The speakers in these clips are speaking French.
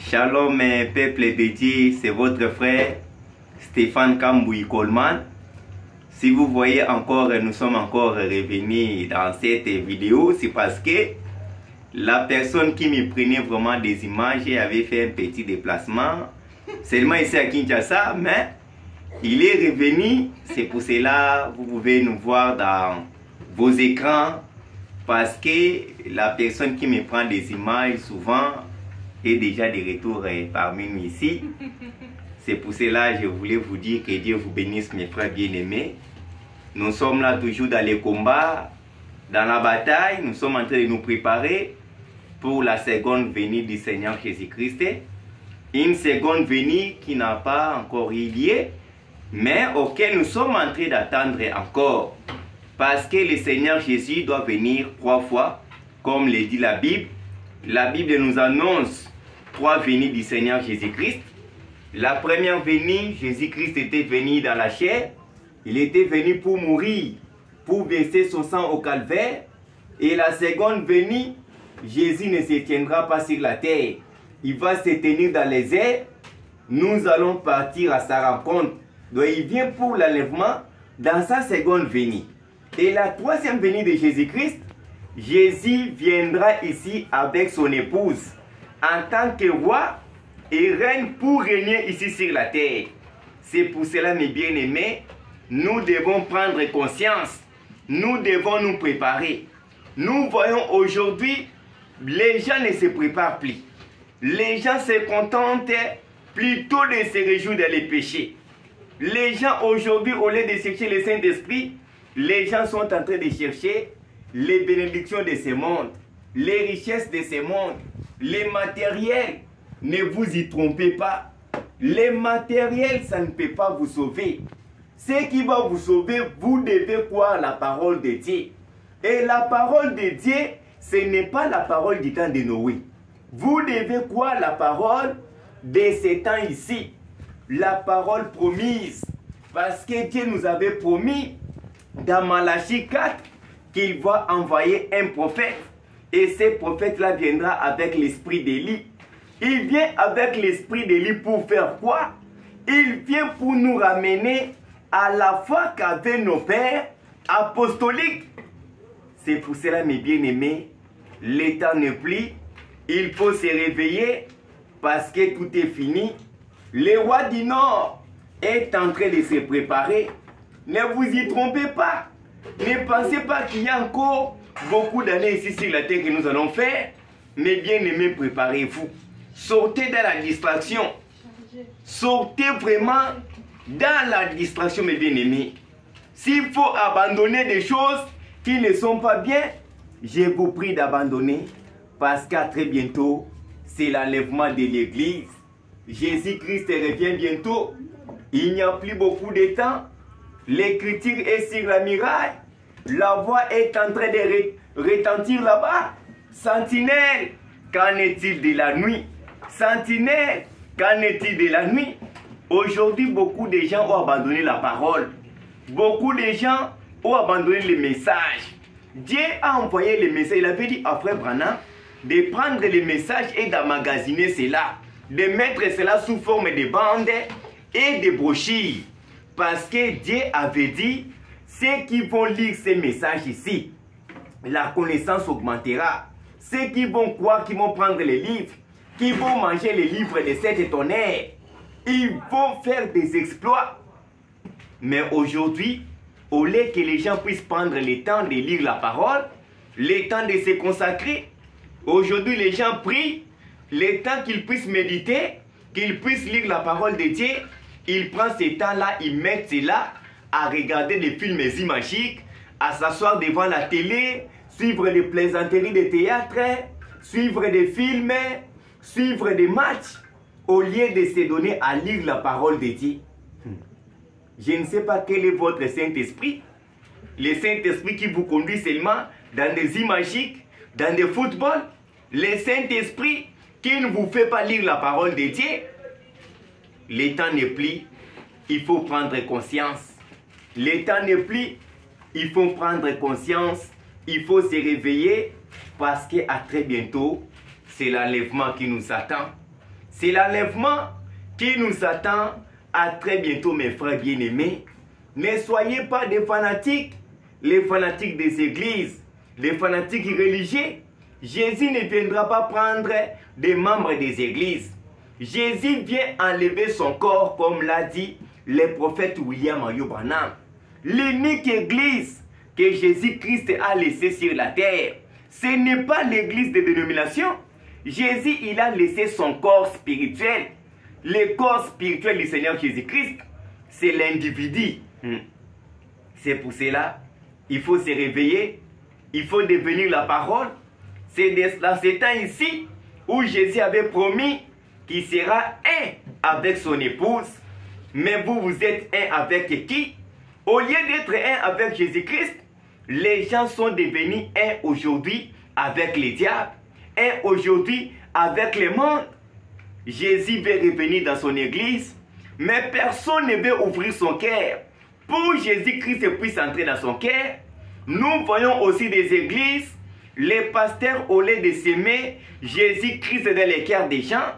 Shalom, peuple de Dieu, c'est votre frère Stéphane Kamboui Coleman. Si vous voyez encore, nous sommes encore revenus dans cette vidéo, c'est parce que la personne qui me prenait vraiment des images avait fait un petit déplacement, seulement ici à Kinshasa, mais il est revenu. C'est pour cela que vous pouvez nous voir dans vos écrans, parce que la personne qui me prend des images souvent est déjà de retour parmi nous ici. C'est pour cela que je voulais vous dire que Dieu vous bénisse, mes frères bien-aimés. Nous sommes là toujours dans les combats, dans la bataille. Nous sommes en train de nous préparer pour la seconde venue du Seigneur Jésus-Christ. Une seconde venue qui n'a pas encore eu lieu, mais auquel nous sommes en train d'attendre encore. Parce que le Seigneur Jésus doit venir 3 fois, comme le dit la Bible. La Bible nous annonce 3 venues du Seigneur Jésus-Christ. La première venue, Jésus-Christ était venu dans la chair. Il était venu pour mourir, pour verser son sang au calvaire. Et la seconde venue, Jésus ne se tiendra pas sur la terre. Il va se tenir dans les airs. Nous allons partir à sa rencontre. Donc il vient pour l'enlèvement dans sa seconde venue. Et la troisième venue de Jésus-Christ, Jésus viendra ici avec son épouse en tant que roi et règne pour régner ici sur la terre. C'est pour cela, mes bien-aimés, nous devons prendre conscience. Nous devons nous préparer. Nous voyons aujourd'hui, les gens ne se préparent plus. Les gens se contentent plutôt de se réjouir dans les péchés. Les gens aujourd'hui, au lieu de chercher le Saint-Esprit, les gens sont en train de chercher les bénédictions de ce monde, les richesses de ce monde, les matériels. Ne vous y trompez pas. Les matériels, ça ne peut pas vous sauver. Ce qui va vous sauver, vous devez croire la parole de Dieu. Et la parole de Dieu, ce n'est pas la parole du temps de Noé. Vous devez croire la parole de ces temps ici. La parole promise. Parce que Dieu nous avait promis dans Malachie 4 qu'il va envoyer un prophète. Et ce prophète-là viendra avec l'esprit d'Élie. Il vient avec l'esprit d'Élie pour faire quoi? Il vient pour nous ramener à la foi qu'avaient nos pères apostoliques. C'est pour cela, mes bien-aimés, le temps n'est plus. Il faut se réveiller parce que tout est fini. Le roi du Nord est en train de se préparer. Ne vous y trompez pas. Ne pensez pas qu'il y a encore beaucoup d'années ici sur la terre que nous allons faire. Mais bien aimés, préparez-vous. Sortez dans la distraction. Sortez vraiment dans la distraction, mes bien-aimés. S'il faut abandonner des choses qui ne sont pas bien, je vous prie d'abandonner. Parce qu'à très bientôt, c'est l'enlèvement de l'église. Jésus-Christ revient bientôt. Il n'y a plus beaucoup de temps. L'écriture est sur la muraille. La voix est en train de retentir là-bas. Sentinelle, qu'en est-il de la nuit? Sentinelle, qu'en est-il de la nuit? Aujourd'hui, beaucoup de gens ont abandonné la parole. Beaucoup de gens ont abandonné le message. Dieu a envoyé le message. Il avait dit à Frère Branham de prendre le message et d'emmagasiner cela. De mettre cela sous forme de bandes et de brochures. Parce que Dieu avait dit, ceux qui vont lire ces messages ici, la connaissance augmentera. Ceux qui vont croire, qui vont prendre les livres, qui vont manger les livres de cet tonnerre, ils vont faire des exploits. Mais aujourd'hui, au lieu que les gens puissent prendre le temps de lire la parole, le temps de se consacrer, aujourd'hui les gens prient, le temps qu'ils puissent méditer, qu'ils puissent lire la parole de Dieu. Ils prennent ce temps-là, ils mettent cela à regarder des films imagiques, à s'asseoir devant la télé, suivre des plaisanteries de théâtre, suivre des films, suivre des matchs, au lieu de se donner à lire la parole de Dieu. Je ne sais pas quel est votre Saint-Esprit. Le Saint-Esprit qui vous conduit seulement dans des imagiques, dans des footballs. Le Saint-Esprit qui ne vous fait pas lire la parole de Dieu. Le temps n'est plus, il faut prendre conscience. Le temps n'est plus, il faut prendre conscience. Il faut se réveiller parce qu'à très bientôt, c'est l'enlèvement qui nous attend. C'est l'enlèvement qui nous attend. À très bientôt, mes frères bien-aimés. Ne soyez pas des fanatiques, les fanatiques des églises, les fanatiques religieux. Jésus ne viendra pas prendre des membres des églises. Jésus vient enlever son corps, comme l'a dit le prophète William Ayo Branham. L'unique église que Jésus-Christ a laissée sur la terre, ce n'est pas l'église de dénomination. Jésus, il a laissé son corps spirituel. Le corps spirituel du Seigneur Jésus-Christ, c'est l'individu. C'est pour cela, il faut se réveiller, il faut devenir la parole. C'est dans ce temps ici où Jésus avait promis qu'il sera un avec son épouse. Mais vous, vous êtes un avec qui? Au lieu d'être un avec Jésus-Christ, les gens sont devenus un aujourd'hui avec les diables, un aujourd'hui avec le monde. Jésus veut revenir dans son église, mais personne ne veut ouvrir son cœur pour Jésus-Christ puisse entrer dans son cœur. Nous voyons aussi des églises, les pasteurs au lieu de s'aimer Jésus-Christ dans les cœurs des gens,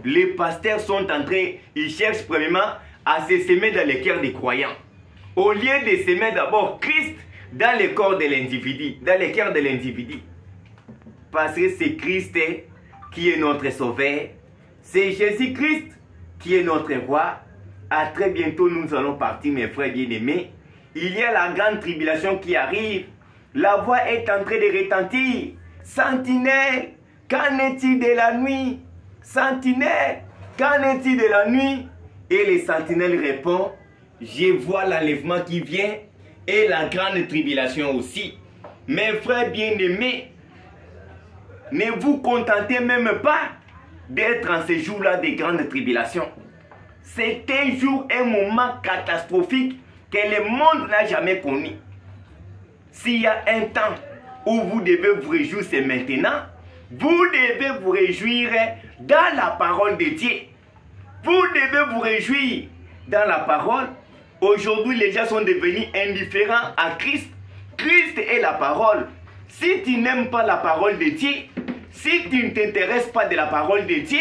les pasteurs sont en train, ils cherchent premièrement à se s'aimer dans les cœurs des croyants. Au lieu de s'aimer d'abord Christ dans le corps de l'individu, dans le cœur de l'individu. Parce que c'est Christ qui est notre sauveur. C'est Jésus-Christ qui est notre roi. À très bientôt, nous allons partir, mes frères bien-aimés. Il y a la grande tribulation qui arrive. La voix est en train de retentir. Sentinelle, qu'en est-il de la nuit? Sentinelle, qu'en est-il de la nuit? Et les sentinelles répondent, je vois l'enlèvement qui vient et la grande tribulation aussi. Mes frères bien-aimés, ne vous contentez même pas d'être en ce jour-là de grande tribulation. C'est un jour, un moment catastrophique que le monde n'a jamais connu. S'il y a un temps où vous devez vous réjouir, c'est maintenant. Vous devez vous réjouir dans la parole de Dieu. Vous devez vous réjouir dans la parole. Aujourd'hui, les gens sont devenus indifférents à Christ. Christ est la parole. Si tu n'aimes pas la parole de Dieu, si tu ne t'intéresses pas de la parole de Dieu,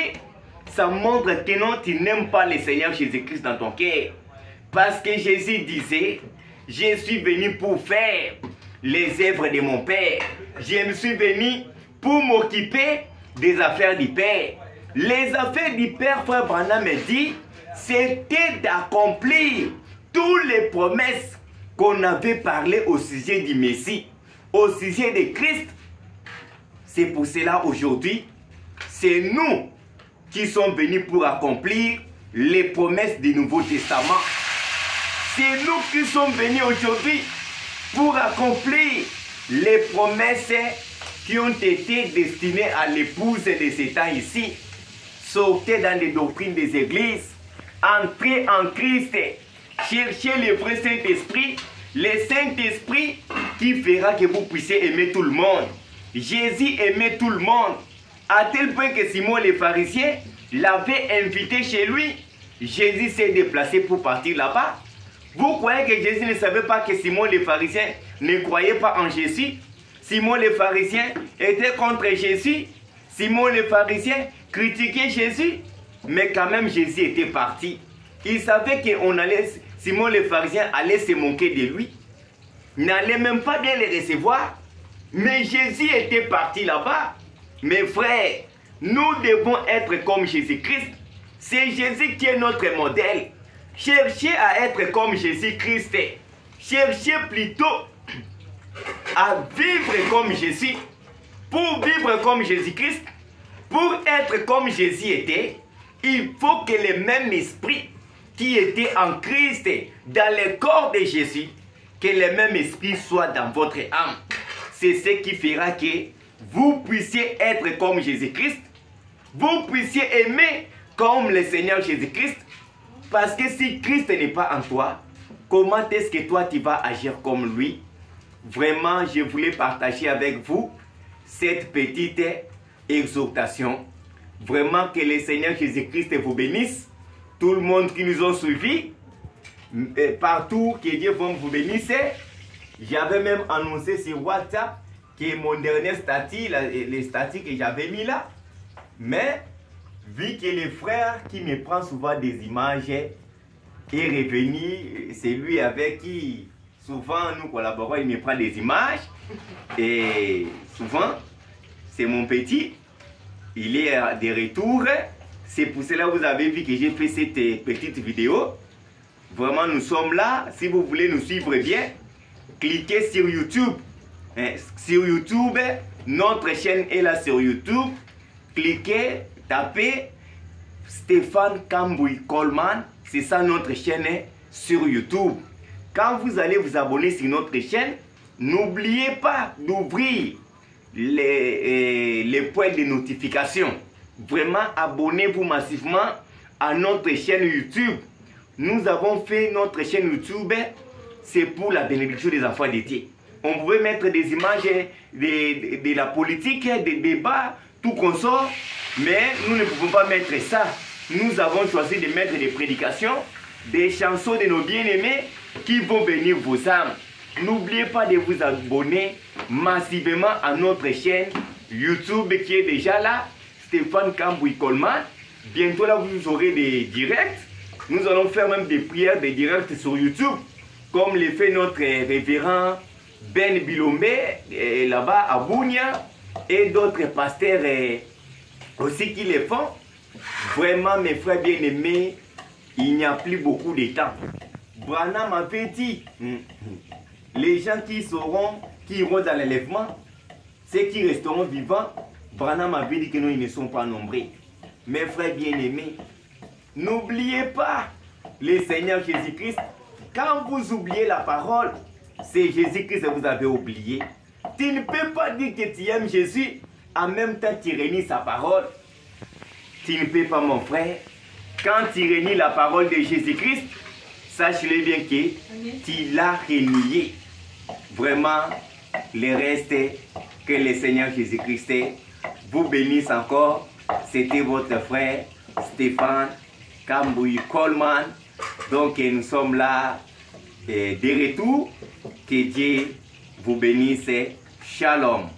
ça montre que non, tu n'aimes pas le Seigneur Jésus-Christ dans ton cœur. Parce que Jésus disait, je suis venu pour faire les œuvres de mon Père. Je me suis venu pour m'occuper des affaires du Père. Les affaires du Père, frère Branham me dit, c'était d'accomplir toutes les promesses qu'on avait parlé au sujet du Messie, au sujet de Christ. C'est pour cela aujourd'hui, c'est nous qui sommes venus pour accomplir les promesses du Nouveau Testament. C'est nous qui sommes venus aujourd'hui pour accomplir les promesses qui ont été destinées à l'épouse de ces temps ici. Sortez dans les doctrines des églises, entrez en Christ, cherchez le vrai Saint-Esprit, le Saint-Esprit qui fera que vous puissiez aimer tout le monde. Jésus aimait tout le monde, à tel point que Simon le pharisien l'avait invité chez lui. Jésus s'est déplacé pour partir là-bas. Vous croyez que Jésus ne savait pas que Simon le pharisien ne croyait pas en Jésus? Simon le pharisien était contre Jésus. Simon le pharisien critiquait Jésus. Mais quand même Jésus était parti. Il savait que Simon le pharisien allait se moquer de lui. Il n'allait même pas bien le recevoir. Mais Jésus était parti là-bas. Mes frères, nous devons être comme Jésus-Christ. C'est Jésus qui est notre modèle. Cherchez à être comme Jésus-Christ. Cherchez plutôt à vivre comme Jésus. Pour vivre comme Jésus-Christ, pour être comme Jésus était, il faut que le même esprit qui était en Christ, dans le corps de Jésus, que le même esprit soit dans votre âme. C'est ce qui fera que vous puissiez être comme Jésus-Christ, vous puissiez aimer comme le Seigneur Jésus-Christ. Parce que si Christ n'est pas en toi, comment est-ce que toi tu vas agir comme lui? Vraiment, je voulais partager avec vous cette petite exhortation. Vraiment que le Seigneur Jésus-Christ vous bénisse. Tout le monde qui nous a suivis, partout, que Dieu vous bénisse. J'avais même annoncé sur WhatsApp que mon dernier statut, les statuts que j'avais mis là. Mais vu que le frère qui me prend souvent des images est revenu, c'est lui avec qui souvent nous collaborons, il me prend des images. Et souvent, c'est mon petit, il est de retour. C'est pour cela que vous avez vu que j'ai fait cette petite vidéo. Vraiment, nous sommes là. Si vous voulez nous suivre bien, cliquez sur YouTube. Sur YouTube, notre chaîne est là sur YouTube. Cliquez, tapez Stéphane Kambouy Coleman. C'est ça notre chaîne sur YouTube. Quand vous allez vous abonner sur notre chaîne, n'oubliez pas d'ouvrir les points de notification. Vraiment, abonnez-vous massivement à notre chaîne YouTube. Nous avons fait notre chaîne YouTube, c'est pour la bénédiction des enfants de Dieu. On pouvait mettre des images de la politique, des débats, tout consort, mais nous ne pouvons pas mettre ça. Nous avons choisi de mettre des prédications, des chansons de nos bien-aimés qui vont bénir vos âmes. N'oubliez pas de vous abonner massivement à notre chaîne YouTube qui est déjà là, Stéphane Kambouy Coleman. Bientôt là, vous aurez des directs. Nous allons faire même des prières, des directs sur YouTube, comme le fait notre révérend Ben Bilombe, là-bas à Bounia, et d'autres pasteurs aussi qui le font. Vraiment, mes frères bien-aimés, il n'y a plus beaucoup de temps. Branham m'avait dit, les gens qui iront dans l'enlèvement, ceux qui resteront vivants, Branham m'avait dit que nous, ils ne sont pas nombreux. Mes frères bien-aimés, n'oubliez pas le Seigneur Jésus-Christ. Quand vous oubliez la parole, c'est Jésus-Christ que vous avez oublié. Tu ne peux pas dire que tu aimes Jésus, en même temps tu renies sa parole. Tu ne peux pas, mon frère. Quand tu renies la parole de Jésus-Christ, sache-le bien que tu l'as renié. Vraiment, le reste, que le Seigneur Jésus-Christ vous bénisse encore. C'était votre frère Stéphane Kambouy Coleman. Donc nous sommes là de retour. Que Dieu vous bénisse. Shalom.